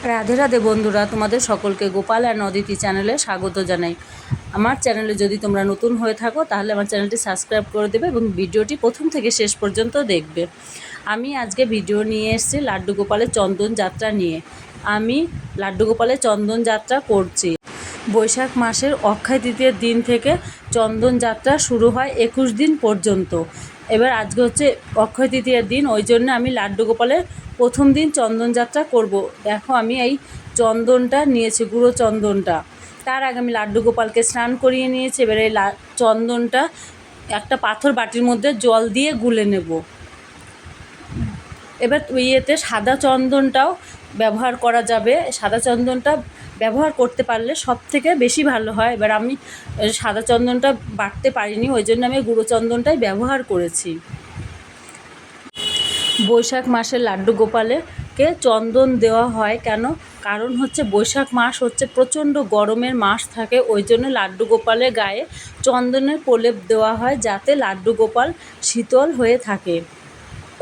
রাধে রাধে বন্ধুরা, তোমাদের সকলকে গোপাল অ্যান্ড অদিতি চ্যানেলে স্বাগত জানাই। আমার চ্যানেলে যদি তোমরা নতুন হয়ে থাকো তাহলে আমার চ্যানেলটি সাবস্ক্রাইব করে দেবে এবং ভিডিওটি প্রথম থেকে শেষ পর্যন্ত দেখবে। আমি আজকে ভিডিও নিয়ে এসেছি লাড্ডু গোপালের চন্দন যাত্রা নিয়ে। আমি লাড্ডু গোপালের চন্দন যাত্রা করছি। বৈশাখ মাসের অক্ষয় তৃতীয়ার দিন থেকে চন্দন যাত্রা শুরু হয় 21 দিন পর্যন্ত। এবার আজকে হচ্ছে অক্ষয় তৃতীয়ার দিন, ওই জন্য আমি লাড্ডু গোপালের প্রথম দিন চন্দন যাত্রা করব। দেখো আমি এই চন্দনটা নিয়েছি, গুঁড়ো চন্দনটা। তার আগে আমি লাড্ডু গোপালকে স্নান করিয়ে নিয়েছি। এবার এই চন্দনটা একটা পাথর বাটির মধ্যে জল দিয়ে গুলে নেব। এবার ইয়েতে সাদা চন্দনটাও ব্যবহার করা যাবে। সাদা চন্দনটা ব্যবহার করতে পারলে সব থেকে বেশি ভালো হয়। এবার আমি সাদা চন্দনটা বাটতে পারিনি, ওই জন্য আমি গুঁড়ো চন্দনটাই ব্যবহার করেছি। বৈশাখ মাসে লাড্ডু গোপালকে চন্দন দেওয়া হয় কেন? কারণ হচ্ছে বৈশাখ মাস হচ্ছে প্রচণ্ড গরমের মাস থাকে, ওই জন্য লাড্ডু গোপালের গায়ে চন্দনের প্রলেপ দেওয়া হয় যাতে লাড্ডু গোপাল শীতল হয়ে থাকে।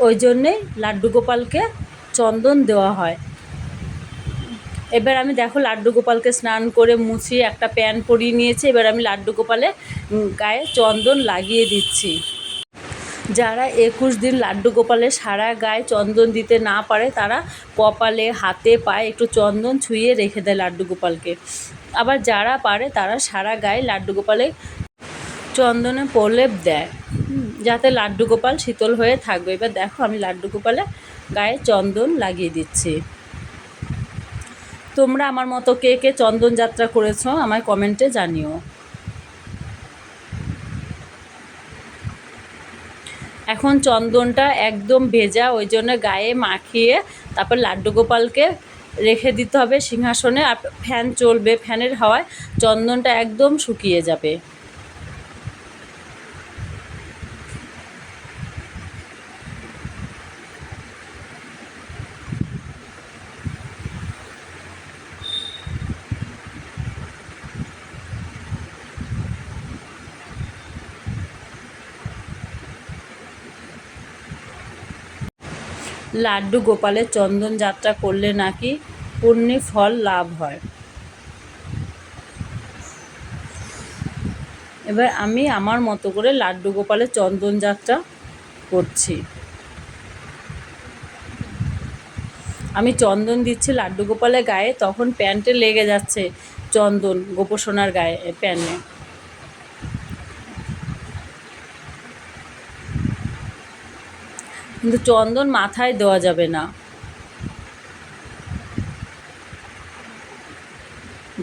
ওই জন্যেই লাড্ডু গোপালকে চন্দন দেওয়া হয়। এবার আমি দেখো লাড্ডু গোপালকে স্নান করে মুছিয়ে একটা প্যান্ট পরিয়ে নিয়েছি। এবার আমি লাড্ডু গোপালের গায়ে চন্দন লাগিয়ে দিচ্ছি। যারা 21 দিন লাড্ডু গোপালের সারা গায়ে চন্দন দিতে না পারে তারা কপালে, হাতে, পায়ে একটু চন্দন ছুঁয়ে রেখে দেয় লাড্ডু গোপালকে। আবার যারা পারে তারা সারা গায়ে লাড্ডু গোপালে চন্দনে প্রলেপ দেয় যাতে লাড্ডু গোপাল শীতল হয়ে থাকবে। এবার দেখো আমি লাড্ডু গোপালে গায়ে চন্দন লাগিয়ে দিচ্ছি। তোমরা আমার মতো কে কে চন্দন যাত্রা করেছো আমায় কমেন্টে জানিও। এখন চন্দনটা একদম ভেজা, ওই জন্য গায়ে মাখিয়ে তারপর লাড্ডু গোপালকে রেখে দিতে হবে সিংহাসনে। আর ফ্যান চলবে, ফ্যানের হাওয়ায় চন্দনটা একদম শুকিয়ে যাবে। লাড্ডু গোপালের চন্দন যাত্রা করলে নাকি পুণ্যি ফল লাভ হয়। এবার আমি আমার মতো করে লাড্ডু গোপালের চন্দন যাত্রা করছি। আমি চন্দন দিচ্ছি লাড্ডু গোপালের গায়ে, তখন প্যান্টে লেগে যাচ্ছে চন্দন গোপোষণার গায়ে প্যান্টে। কিন্তু চন্দন মাথায় দেওয়া যাবে না।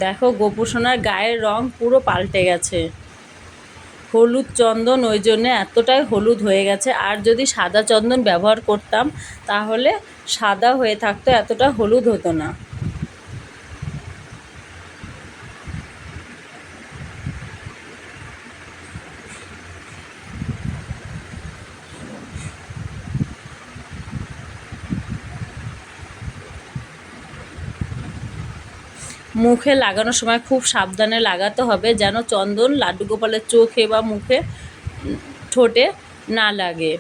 দেখো গোপোষণার গায়ের রং পুরো পাল্টে গেছে। হলুদ চন্দন, ওই জন্যে এতটাই হলুদ হয়ে গেছে। আর যদি সাদা চন্দন ব্যবহার করতাম তাহলে সাদা হয়ে থাকতো, এতটা হলুদ হতো না। মুখে লাগানোর সময় খুব সাবধানে লাগাতে হবে যেন চন্দন লাড্ডু গোপালের চোখে বা মুখে, ঠোঁটে না লাগে।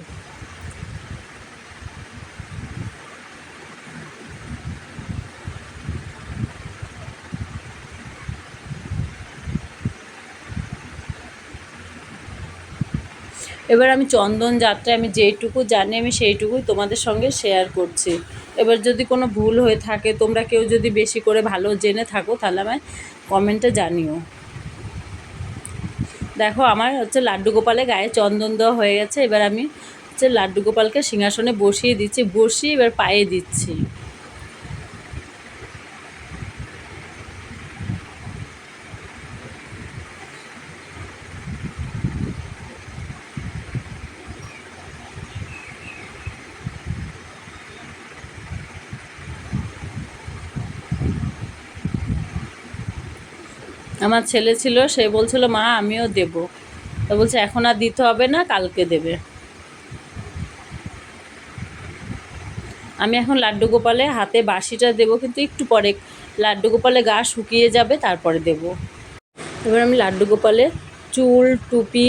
এবার আমি চন্দন যাত্রায় আমি যেইটুকু জানি আমি সেইটুকুই তোমাদের সঙ্গে শেয়ার করছি। এবার যদি কোনো ভুল হয়ে থাকে, তোমরা কেউ যদি বেশি করে ভালো জেনে থাকো তাহলে আমায় কমেন্টে জানিও। দেখো আমার হচ্ছে লাড্ডু গোপালে গায়ে চন্দন দেওয়া হয়ে গেছে। এবার আমি হচ্ছে লাড্ডু গোপালকে সিংহাসনে বসিয়ে দিচ্ছি, বসিয়ে এবার পায়ে দিচ্ছি। আমার ছেলে ছিল, সে বলছিল মা আমিও দেবো। তো বলছে এখন আর দিতে হবে না, কালকে দেবে। আমি এখন লাড্ডু গোপালে হাতে বাঁশিটা দেবো, কিন্তু একটু পরে লাড্ডু গোপালে গা শুকিয়ে যাবে তারপরে দেব। এবার আমি লাড্ডু গোপালে চুল, টুপি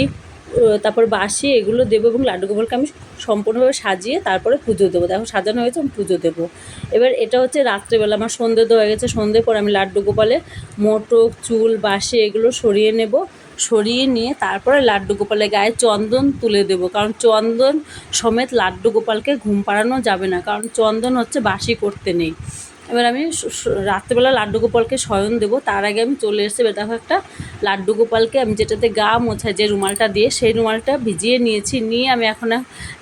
তারপর বাসি এগুলো দেবো এবং লাড্ডু গোপালকে আমি সম্পূর্ণভাবে সাজিয়ে তারপরে পুজো দেবো। দেখো সাজানো হয়েছে, আমি পুজো দেবো। এবার এটা হচ্ছে রাত্রেবেলা, আমার সন্ধে দেওয়া হয়ে গেছে। সন্ধের পর আমি লাড্ডু গোপালে মোটক, চুল, বাসি এগুলো সরিয়ে নেব। সরিয়ে নিয়ে তারপরে লাড্ডু গোপালের গায়ে চন্দন তুলে দেবো, কারণ চন্দন সমেত লাড্ডু গোপালকে ঘুম পাড়ানো যাবে না, কারণ চন্দন হচ্ছে বাসি করতে নেই। এবার আমি রাত্রেবেলা লাড্ডু গোপালকে শয়ন দেবো, তার আগে আমি চলে এসেছি। এবার দেখো একটা লাড্ডু গোপালকে আমি যেটাতে গা মোছায় যে রুমালটা দিয়ে, সেই রুমালটা ভিজিয়ে নিয়েছি। নিয়ে আমি এখন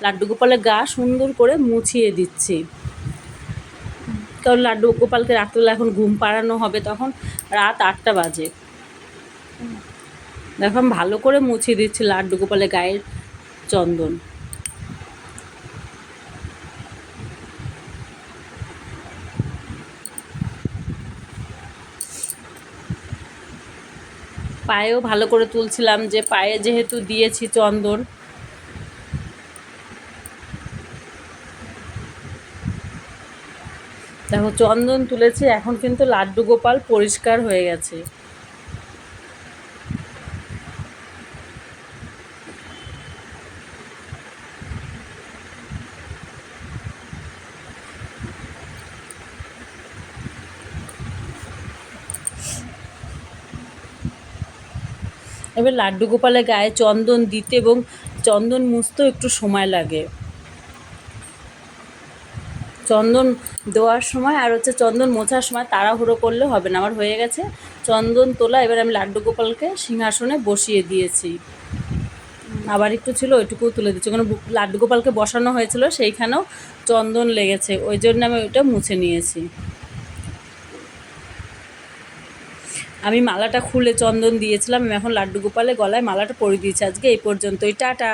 লাড্ডু গোপালের গা সুন্দর করে মুছিয়ে দিচ্ছি, কারণ লাড্ডু গোপালকে রাত্রেবেলা এখন ঘুম পাড়ানো হবে, তখন রাত 8টা বাজে। দেখো আমি ভালো করে মুছিয়ে দিচ্ছি লাড্ডু গোপালের গায়ের চন্দন। পায়েও ভালো করে তুলছিলাম, যে পায়ে যেহেতু দিয়েছি চন্দন। দেখো চন্দন তুলেছি, এখন কিন্তু লাড্ডু গোপাল পরিষ্কার হয়ে গেছে। এবার লাড্ডু গোপালের গায়ে চন্দন দিতে এবং চন্দন মুছতেও একটু সময় লাগে। চন্দন দেওয়ার সময় আর হচ্ছে চন্দন মোছার সময় তাড়াহুড়ো করলে হবে না। আমার হয়ে গেছে চন্দন তোলা। এবার আমি লাড্ডু গোপালকে সিংহাসনে বসিয়ে দিয়েছি। আবার একটু ছিল, ওইটুকুও তুলে দিচ্ছি, কারণ লাড্ডু গোপালকে বসানো হয়েছিল সেইখানেও চন্দন লেগেছে, ওই জন্য আমি ওইটা মুছে নিয়েছি। আমি মালাটা খুলে চন্দন দিয়েছিলাম, আমি এখন লাড্ডু গোপালের গলায় মালাটা পরিয়ে দিয়েছি। আজকে এই পর্যন্তই, টাটা।